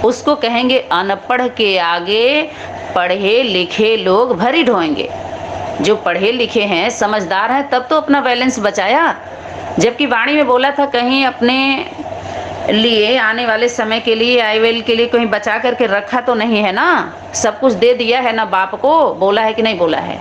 उसको कहेंगे अनपढ़ के आगे पढ़े लिखे लोग भरी ढोएंगे। जो पढ़े लिखे हैं, समझदार हैं, तब तो अपना बैलेंस बचाया। जबकि वाणी में बोला था कहीं अपने लिए आने वाले समय के लिए, आईवेल के लिए कहीं बचा करके रखा तो नहीं है ना, सब कुछ दे दिया है ना बाप को, बोला है कि नहीं बोला है।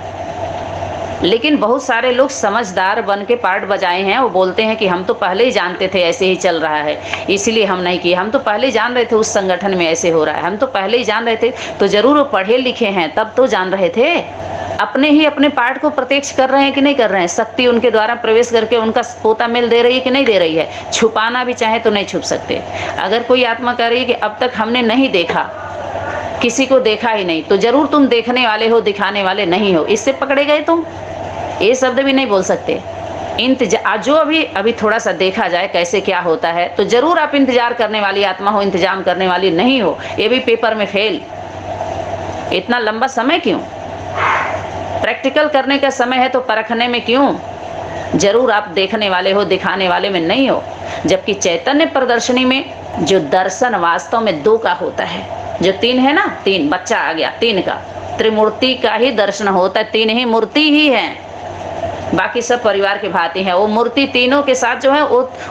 लेकिन बहुत सारे लोग समझदार बन के पार्ट बजाए हैं, वो बोलते हैं कि हम तो पहले ही जानते थे ऐसे ही चल रहा है, इसीलिए हम नहीं किए, हम तो पहले ही जान रहे थे उस संगठन में ऐसे हो रहा है, हम तो पहले ही जान रहे थे। तो जरूर वो पढ़े लिखे हैं, तब तो जान रहे थे। अपने ही अपने पार्ट को प्रत्यक्ष कर रहे हैं कि नहीं कर रहे हैं, शक्ति उनके द्वारा प्रवेश करके उनका पोता मेल दे रही है कि नहीं दे रही है। छुपाना भी चाहे तो नहीं छुप सकते। अगर कोई आत्मा कह रही है कि अब तक हमने नहीं देखा, किसी को देखा ही नहीं, तो जरूर तुम देखने वाले हो, दिखाने वाले नहीं हो, इससे पकड़े गए तुम। ये शब्द भी नहीं बोल सकते। जो अभी थोड़ा सा देखा जाए कैसे क्या होता है, तो जरूर आप इंतजार करने वाली आत्मा हो, इंतजाम करने वाली नहीं हो। ये भी पेपर में फेल। इतना लंबा समय क्यों? प्रैक्टिकल करने का समय है तो परखने में क्यों? जरूर आप देखने वाले हो, दिखाने वाले में नहीं हो। जबकि चैतन्य प्रदर्शनी में जो दर्शन वास्तव में 2 का होता है, जो 3 है ना, 3 बच्चा आ गया, 3 का त्रिमूर्ति का ही दर्शन होता है। 3 ही मूर्ति ही है, बाकी सब परिवार के भांति है। वो मूर्ति तीनों के साथ जो है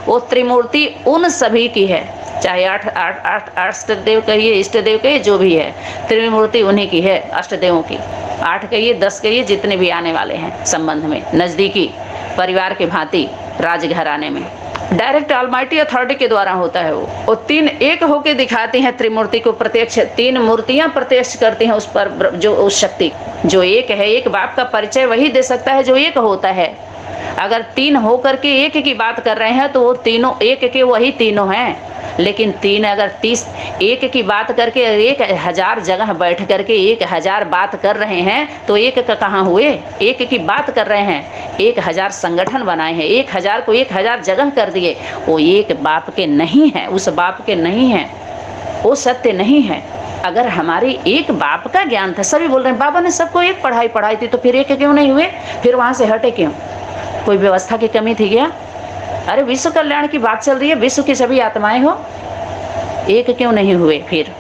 वो त्रिमूर्ति उन सभी की है, चाहे 8 अष्टदेव कहिए, इष्ट देव कहिए, जो भी है, त्रिमूर्ति उन्हीं की है। अष्टदेवों की 8 कहिए, 10 कहिए, जितने भी आने वाले हैं संबंध में, नजदीकी परिवार के भांति राजघराने में डायरेक्ट ऑलमाइटी अथॉरिटी के द्वारा होता है। वो 3 एक होके दिखाती हैं त्रिमूर्ति को प्रत्यक्ष। 3 मूर्तियां प्रत्यक्ष करती हैं उस पर, जो उस शक्ति जो एक है। एक बाप का परिचय वही दे सकता है जो एक होता है। अगर 3 होकर के एक की बात कर रहे हैं तो वो तीनों एक के वही तीनों हैं। लेकिन 3 अगर 30 एक की बात करके 1000 जगह बैठ करके 1000 बात कर रहे हैं तो एक का कहाँ हुए? एक की बात कर रहे हैं, 1000 संगठन बनाए हैं, 1000 को 1000 जगह कर दिए। वो एक बाप के नहीं है, उस बाप के नहीं है, वो सत्य नहीं है। अगर हमारी एक बाप का ज्ञान था, सभी बोल रहे हैं बाबा ने सबको एक पढ़ाई थी, तो फिर एक क्यों नहीं हुए? फिर वहां से हटे क्यों? कोई व्यवस्था की कमी थी क्या? अरे विश्व कल्याण की बात चल रही है, विश्व की सभी आत्माएं हो, एक क्यों नहीं हुए? फिर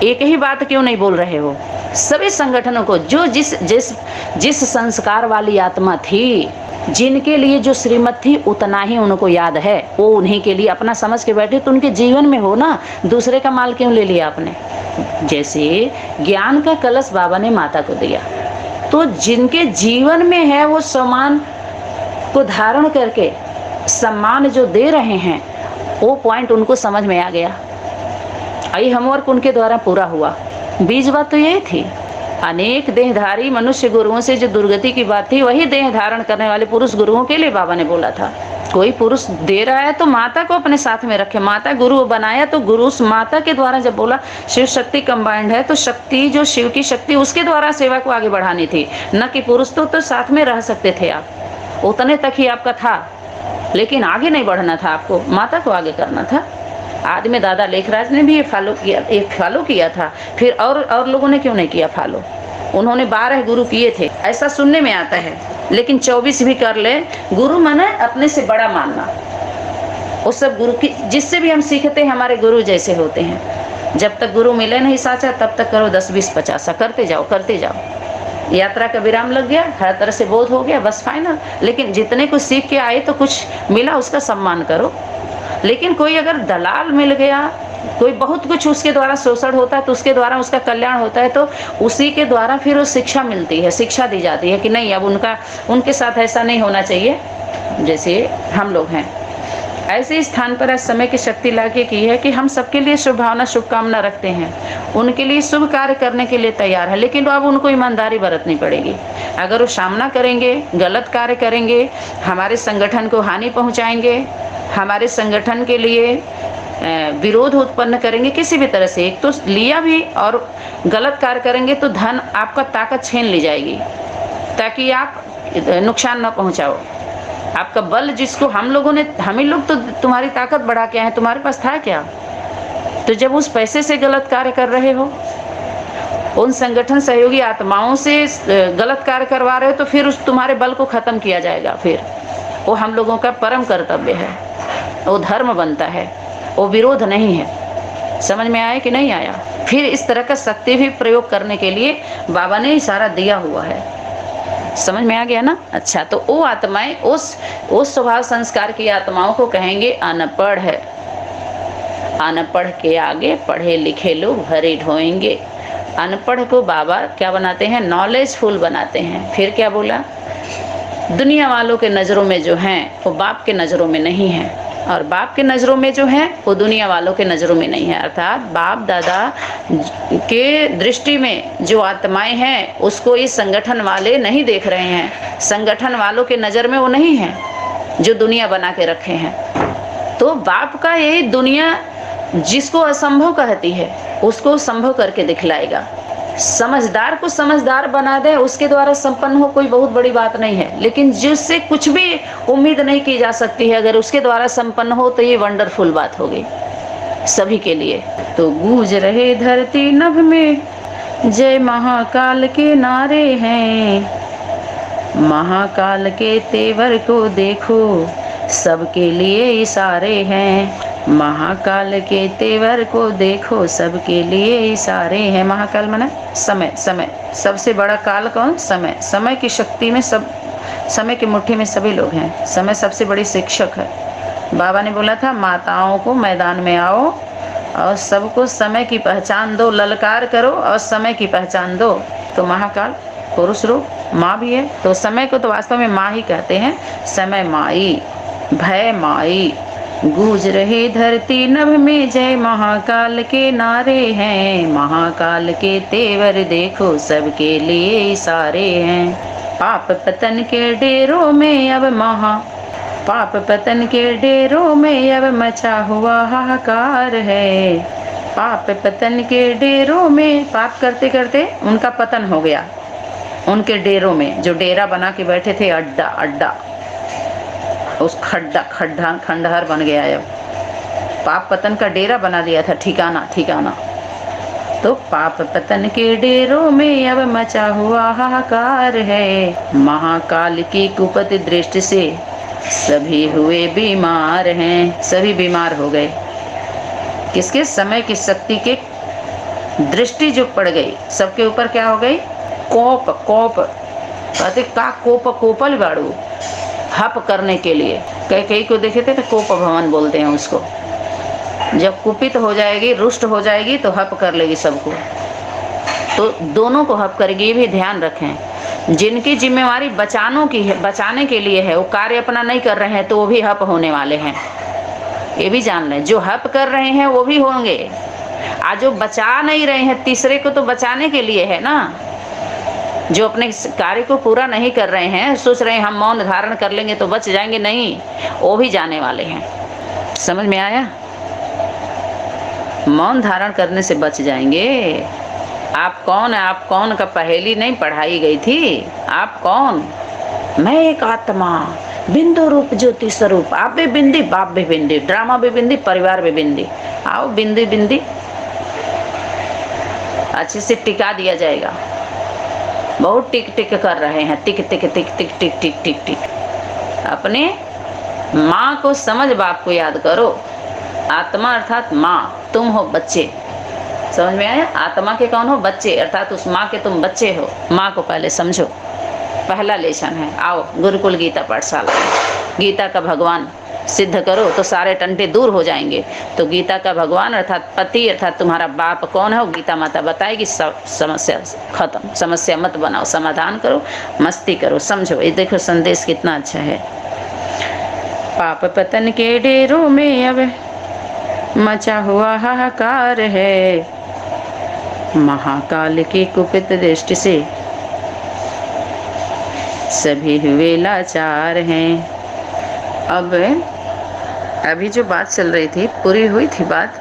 एक ही बात क्यों नहीं बोल रहे हो? सभी संगठनों को जो जिस संस्कार वाली आत्मा थी, जिनके लिए जो श्रीमत थी, उतना ही उनको याद है, वो उन्हीं के लिए अपना समझ के बैठे, तो उनके जीवन में हो ना। दूसरे का माल क्यों ले लिया आपने? जैसे ज्ञान का कलश बाबा ने माता को दिया, तो जिनके जीवन में है वो सम्मान को धारण करके सम्मान जो दे रहे हैं, वो पॉइंट उनको समझ में आ गया। आई होमवर्क उनके द्वारा पूरा हुआ। बीज बात तो यही थी। अनेक देहधारी मनुष्य गुरुओं से जो दुर्गति की बात थी, वही देह धारण करने वाले पुरुष गुरुओं के लिए बाबा ने बोला था। कोई पुरुष दे रहा है तो माता को अपने साथ में रखे। माता गुरु बनाया तो गुरु उस माता के द्वारा जब बोला शिव शक्ति कंबाइंड है, तो शक्ति जो शिव की शक्ति, उसके द्वारा सेवा को आगे बढ़ानी थी, न कि पुरुष। तो साथ में रह सकते थे आप, उतने तक ही आपका था, लेकिन आगे नहीं बढ़ना था, आपको माता को आगे करना था। आदि में दादा लेखराज ने भी ये फॉलो किया था, फिर और लोगों ने क्यों नहीं किया फॉलो? उन्होंने 12 गुरु किए थे, ऐसा सुनने में आता है, लेकिन 24 भी कर ले। गुरु माने अपने से बड़ा मानना। वो सब गुरु की, जिससे भी हम सीखते हैं, हमारे गुरु जैसे होते हैं। जब तक गुरु मिले नहीं साचा, तब तक करो 10 20 50, करते जाओ। यात्रा का विराम लग गया, हर तरह से बोध हो गया, बस फाइनल। लेकिन जितने कुछ सीख के आए तो कुछ मिला, उसका सम्मान करो। लेकिन कोई अगर दलाल मिल गया, कोई बहुत कुछ उसके द्वारा शोषण होता है, तो उसके द्वारा उसका कल्याण होता है, तो उसी के द्वारा फिर वो शिक्षा मिलती है, शिक्षा दी जाती है कि नहीं, अब उनके साथ ऐसा नहीं होना चाहिए जैसे हम लोग हैं। ऐसे स्थान पर आज समय की शक्ति लाके की है कि हम सबके लिए शुभ भावना, शुभकामना रखते हैं, उनके लिए शुभ कार्य करने के लिए तैयार है। लेकिन अब उनको ईमानदारी बरतनी पड़ेगी। अगर वो सामना करेंगे, गलत कार्य करेंगे, हमारे संगठन को हानि पहुंचाएंगे, हमारे संगठन के लिए विरोध उत्पन्न करेंगे किसी भी तरह से, एक तो लिया भी और गलत कार्य करेंगे, तो धन आपका ताकत छीन ली जाएगी, ताकि आप नुकसान न पहुंचाओ। आपका बल जिसको हम ही लोग तो तुम्हारी ताकत बढ़ा के आए, तुम्हारे पास था क्या? तो जब उस पैसे से गलत कार्य कर रहे हो, उन संगठन सहयोगी आत्माओं से गलत कार्य करवा रहे हो, तो फिर उस तुम्हारे बल को खत्म किया जाएगा। फिर वो हम लोगों का परम कर्तव्य है, वो धर्म बनता है, वो विरोध नहीं है। समझ में आया कि नहीं आया? फिर इस तरह का शक्ति भी प्रयोग करने के लिए बाबा ने इशारा दिया हुआ है। समझ में आ गया ना? अच्छा, तो वो आत्माएं उस स्वभाव संस्कार की आत्माओं को कहेंगे अनपढ़ है। अनपढ़ के आगे पढ़े लिखे लोग भरे ढोएंगे। अनपढ़ को बाबा क्या बनाते हैं? नॉलेजफुल बनाते हैं। फिर क्या बोला? दुनिया वालों के नज़रों में जो हैं वो बाप के नज़रों में नहीं है, और बाप के नज़रों में जो है वो दुनिया वालों के नज़रों में नहीं है। अर्थात बाप दादा के दृष्टि में जो आत्माएं हैं उसको इस संगठन वाले नहीं देख रहे हैं। संगठन वालों के नज़र में वो नहीं है जो दुनिया बना के रखे हैं। तो बाप का यही दुनिया जिसको असंभव कहती है उसको संभव करके दिखलाएगा। समझदार को समझदार बना दे, उसके द्वारा संपन्न हो, कोई बहुत बड़ी बात नहीं है। लेकिन जिससे कुछ भी उम्मीद नहीं की जा सकती है, अगर उसके द्वारा संपन्न हो तो ये वंडरफुल बात होगी सभी के लिए। तो गूंज रहे धरती नभ में जय महाकाल के नारे हैं, महाकाल के तेवर को देखो सबके लिए इशारे हैं, महाकाल के तेवर को देखो सबके लिए इशारे हैं। महाकाल माने समय, समय सबसे बड़ा काल कौन? समय। समय की शक्ति में सब, समय की मुट्ठी में सभी लोग हैं। समय सबसे बड़ी शिक्षक है। बाबा ने बोला था माताओं को मैदान में आओ और सबको समय की पहचान दो, ललकार करो और समय की पहचान दो। तो महाकाल पुरुष रूप माँ भी है, तो समय को तो वास्तव में माँ ही कहते हैं। समय माई, भय माई, गूंज रहे धरती नभ में जय महाकाल के नारे हैं, महाकाल के तेवर देखो सबके लिए इशारे हैं। पाप पतन के डेरों में अब पाप पतन के डेरों में अब मचा हुआ हाहाकार है। पाप पतन के डेरों में, पाप करते करते उनका पतन हो गया। उनके डेरों में, जो डेरा बना के बैठे थे, अड्डा अड्डा, उस खंडहर बन गया। अब पाप पतन का डेरा बना दिया था, ठिकाना ठिकाना। तो पाप पतन के डेरों में अब मचा हुआ हाहाकार है, महाकाल की कुपति दृष्टि से सभी हुए बीमार हैं। सभी बीमार हो गए। किसके? समय की शक्ति के दृष्टि जो पड़ गई सबके ऊपर, क्या हो गई? कोप। कोप कहते का कोप, कोपल बाड़ू, हप करने के लिए। कई को देखे थे तो कोप भवन बोलते हैं उसको। जब कुपित हो जाएगी, रुष्ट हो जाएगी तो हप कर लेगी सबको। तो दोनों को हप करेगी। ये भी ध्यान रखें, जिनकी जिम्मेवारी बचाने के लिए है वो कार्य अपना नहीं कर रहे हैं तो वो भी हप होने वाले हैं। ये भी जान लें, जो हप कर रहे हैं वो भी होंगे, आज जो बचा नहीं रहे हैं तीसरे को तो बचाने के लिए है ना। जो अपने कार्य को पूरा नहीं कर रहे हैं, सोच रहे हैं हम मौन धारण कर लेंगे तो बच जाएंगे, नहीं, वो भी जाने वाले हैं। समझ में आया? मौन धारण करने से बच जाएंगे। आप कौन है? आप कौन का पहेली नहीं पढ़ाई गई थी? आप कौन? मैं एक आत्मा, बिंदु रूप ज्योति स्वरूप। आप भी बिंदी, बाप भी बिंदी, ड्रामा भी बिंदी, परिवार भी बिंदी। आओ बिंदी बिंदी अच्छे से टिका दिया जाएगा। बहुत टिक टिक कर रहे हैं, टिक टिक टिक टिक टिक टिक टिक टिक। अपने माँ को समझ, बाप को याद करो। आत्मा अर्थात माँ, तुम हो बच्चे। समझ में आया? आत्मा के कौन हो? बच्चे, अर्थात उस माँ के तुम बच्चे हो। माँ को पहले समझो। पहला लेसन है। आओ गुरुकुल गीता पाठशाला, गीता का भगवान सिद्ध करो तो सारे टंटे दूर हो जाएंगे। तो गीता का भगवान अर्थात पति, अर्थात तुम्हारा बाप कौन है, गीता माता बताएगी। सब समस्या खत्म। समस्या मत बनाओ, समाधान करो, मस्ती करो, समझो। ये देखो संदेश कितना अच्छा है। पाप पतन के डेरों में अब मचा हुआ हाहाकार है, महाकाल की कुपित दृष्टि से सभी हुए लाचार हैं। अब अभी जो बात चल रही थी पूरी हुई थी बात।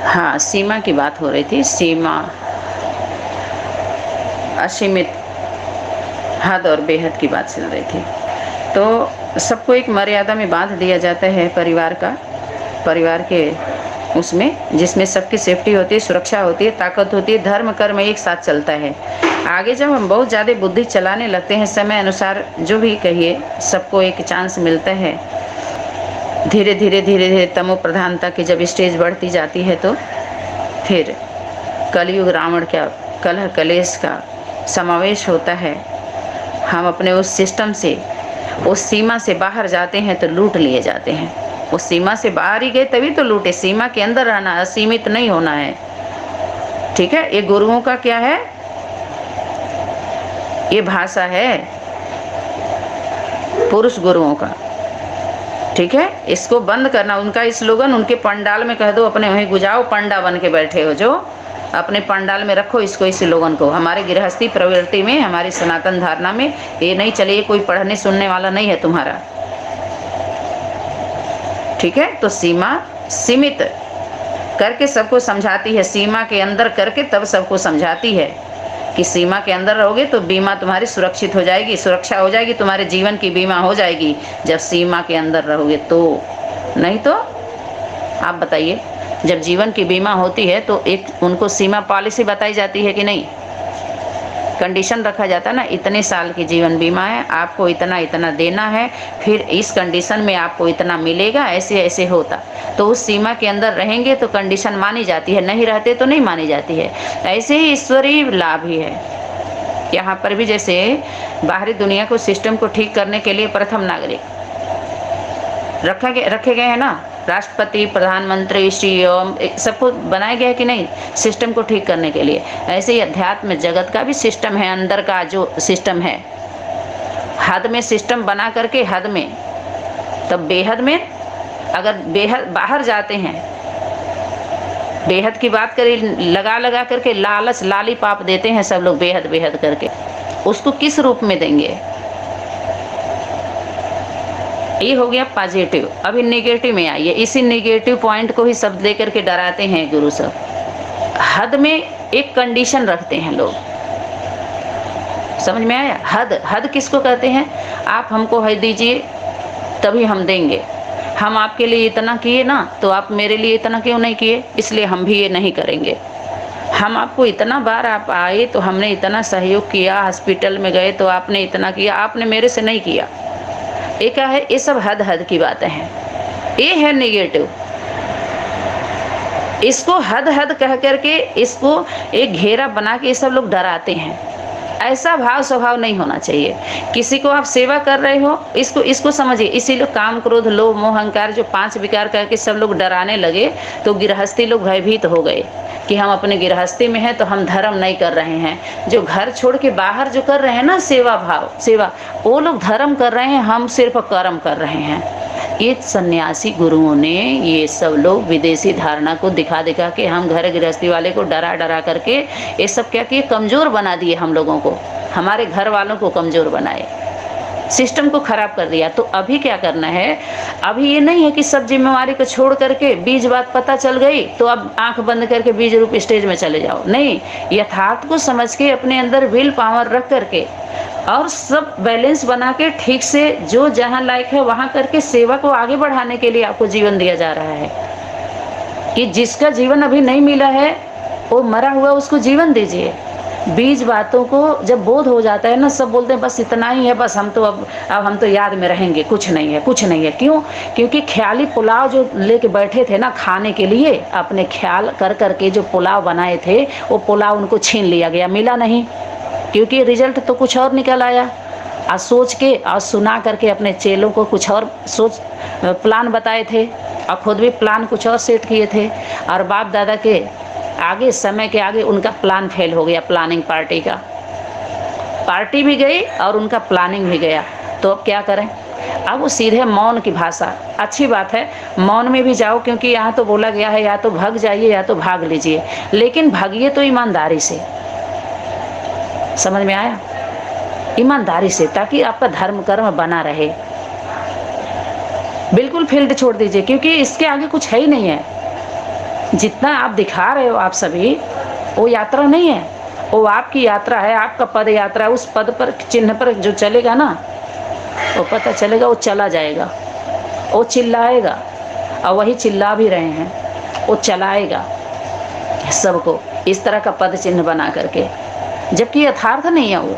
हाँ, सीमा की बात हो रही थी। सीमा, असीमित, हद और बेहद की बात चल रही थी। तो सबको एक मर्यादा में बांध दिया जाता है परिवार का, परिवार के उसमें जिसमें सबकी सेफ्टी होती है, सुरक्षा होती है, ताकत होती है, धर्म कर्म एक साथ चलता है। आगे जब हम बहुत ज़्यादा बुद्धि चलाने लगते हैं, समय अनुसार जो भी कहिए, सबको एक चांस मिलता है धीरे धीरे धीरे धीरे तमो प्रधानता की जब स्टेज बढ़ती जाती है तो फिर कलयुग रावण का कलह कलेश का समावेश होता है। हम अपने उस सिस्टम से, उस सीमा से बाहर जाते हैं तो लूट लिए जाते हैं। उस सीमा से बाहर ही गए तभी तो लूटे। सीमा के अंदर रहना, असीमित नहीं होना है। ठीक है, ये गुरुओं का क्या है, ये भाषा है पुरुष गुरुओं का। ठीक है, इसको बंद करना। उनका स्लोगन उनके पंडाल में कह दो, अपने वहीं गुजाओ, पंडा बन के बैठे हो जो, अपने पंडाल में रखो इसको, इस स्लोगन को। हमारे गृहस्थी प्रवृत्ति में, हमारी सनातन धारणा में ये नहीं चले, कोई पढ़ने सुनने वाला नहीं है तुम्हारा। ठीक है, तो सीमा सीमित करके सबको समझाती है, सीमा के अंदर करके तब सबको समझाती है कि सीमा के अंदर रहोगे तो बीमा तुम्हारी सुरक्षित हो जाएगी, सुरक्षा हो जाएगी, तुम्हारे जीवन की बीमा हो जाएगी जब सीमा के अंदर रहोगे तो। नहीं तो आप बताइए, जब जीवन की बीमा होती है तो एक उनको सीमा पॉलिसी बताई जाती है कि नहीं, कंडीशन रखा जाता है ना, इतने साल की जीवन बीमा है, आपको इतना इतना देना है, फिर इस कंडीशन में आपको इतना मिलेगा, ऐसे ऐसे होता। तो उस सीमा के अंदर रहेंगे तो कंडीशन मानी जाती है, नहीं रहते तो नहीं मानी जाती है। ऐसे ही ईश्वरीय लाभ ही है यहाँ पर भी। जैसे बाहरी दुनिया को, सिस्टम को ठीक करने के लिए प्रथम नागरिक रखे गए हैं ना, राष्ट्रपति, प्रधानमंत्री, सीएम, सबको बनाया गया है कि नहीं, सिस्टम को ठीक करने के लिए। ऐसे ही अध्यात्म जगत का भी सिस्टम है, अंदर का जो सिस्टम है, हद में सिस्टम बना करके, हद में, तब बेहद में। अगर बेहद बाहर जाते हैं, बेहद की बात करें, लगा लगा करके लालच, लाली पाप देते हैं सब लोग, बेहद बेहद करके, उसको किस रूप में देंगे। ये हो गया पॉजिटिव। अभी नेगेटिव में आइए, इसी नेगेटिव पॉइंट को ही सब लेकर के डराते हैं गुरु सब। हद में एक कंडीशन रखते हैं लोग, समझ में आया। हद किसको कहते हैं, आप हमको है दीजिए तभी हम देंगे, हम आपके लिए इतना किए ना तो आप मेरे लिए इतना क्यों नहीं किए, इसलिए हम भी ये नहीं करेंगे। हम आपको इतना बार आप आए तो हमने इतना सहयोग किया, हॉस्पिटल में गए तो आपने इतना किया, आपने मेरे से नहीं किया। ये क्या है, ये सब हद की बातें हैं, ये है नेगेटिव। इसको हद कह करके, इसको एक घेरा बना के ये सब लोग डराते हैं। ऐसा भाव स्वभाव नहीं होना चाहिए। किसी को आप सेवा कर रहे हो, इसको समझिए। इसीलिए काम, क्रोध, लोभ, मोह, अहंकार जो 5 विकार करके सब लोग डराने लगे तो गृहस्थी लोग भयभीत हो गए कि हम अपने गृहस्थी में हैं तो हम धर्म नहीं कर रहे हैं। जो घर छोड़ के बाहर जो कर रहे हैं ना सेवा भाव, सेवा, वो लोग धर्म कर रहे हैं, हम सिर्फ कर्म कर रहे हैं। ये सन्यासी गुरुओं ने, ये सब लोग विदेशी धारणा को दिखा दिखा के, हम घर गृहस्थी वाले को डरा डरा करके ये सब क्या किए, कमज़ोर बना दिए हम लोगों को, हमारे घर वालों को कमज़ोर बनाए, सिस्टम को खराब कर दिया। तो अभी क्या करना है, अभी ये नहीं है कि सब जिम्मेवारी को छोड़ करके बीज बात पता चल गई तो अब आंख बंद करके बीज रूप स्टेज में चले जाओ। नहीं, यथार्थ को समझ के अपने अंदर विल पावर रख करके और सब बैलेंस बना के ठीक से जो जहाँ लायक है वहाँ करके सेवा को आगे बढ़ाने के लिए आपको जीवन दिया जा रहा है। कि जिसका जीवन अभी नहीं मिला है वो मरा हुआ, उसको जीवन दीजिए। बीज बातों को जब बोध हो जाता है ना, सब बोलते हैं बस इतना ही है, बस हम तो अब हम तो याद में रहेंगे, कुछ नहीं है, कुछ नहीं है। क्यों? क्योंकि ख्याली पुलाव जो लेके बैठे थे ना खाने के लिए, अपने ख्याल कर करके जो पुलाव बनाए थे वो पुलाव उनको छीन लिया गया, मिला नहीं। क्योंकि रिजल्ट तो कुछ और निकल आया। और सोच के और सुना करके अपने चेलों को कुछ और सोच प्लान बताए थे और खुद भी प्लान कुछ और सेट किए थे, और बाप दादा के आगे, समय के आगे उनका प्लान फेल हो गया। प्लानिंग पार्टी का, पार्टी भी गई और उनका प्लानिंग भी गया। तो अब क्या करें? अब वो सीधे मौन की भाषा, अच्छी बात है, मौन में भी जाओ, क्योंकि यहाँ तो बोला गया है या तो भाग जाइए या तो भाग लीजिए, लेकिन भागिए तो ईमानदारी से। समझ में आया? ईमानदारी से, ताकि आपका धर्म कर्म बना रहे। बिल्कुल फील्ड छोड़ दीजिए, क्योंकि इसके आगे कुछ है ही नहीं है। जितना आप दिखा रहे हो आप सभी, वो यात्रा नहीं है, वो आपकी यात्रा है, आपका पद यात्रा है। उस पद पर, चिन्ह पर जो चलेगा ना, वो पता चलेगा, वो चला जाएगा, वो चिल्लाएगा, और वही चिल्ला भी रहे हैं, वो चलाएगा सबको इस तरह का पद चिन्ह बना करके, जबकि यथार्थ नहीं है वो।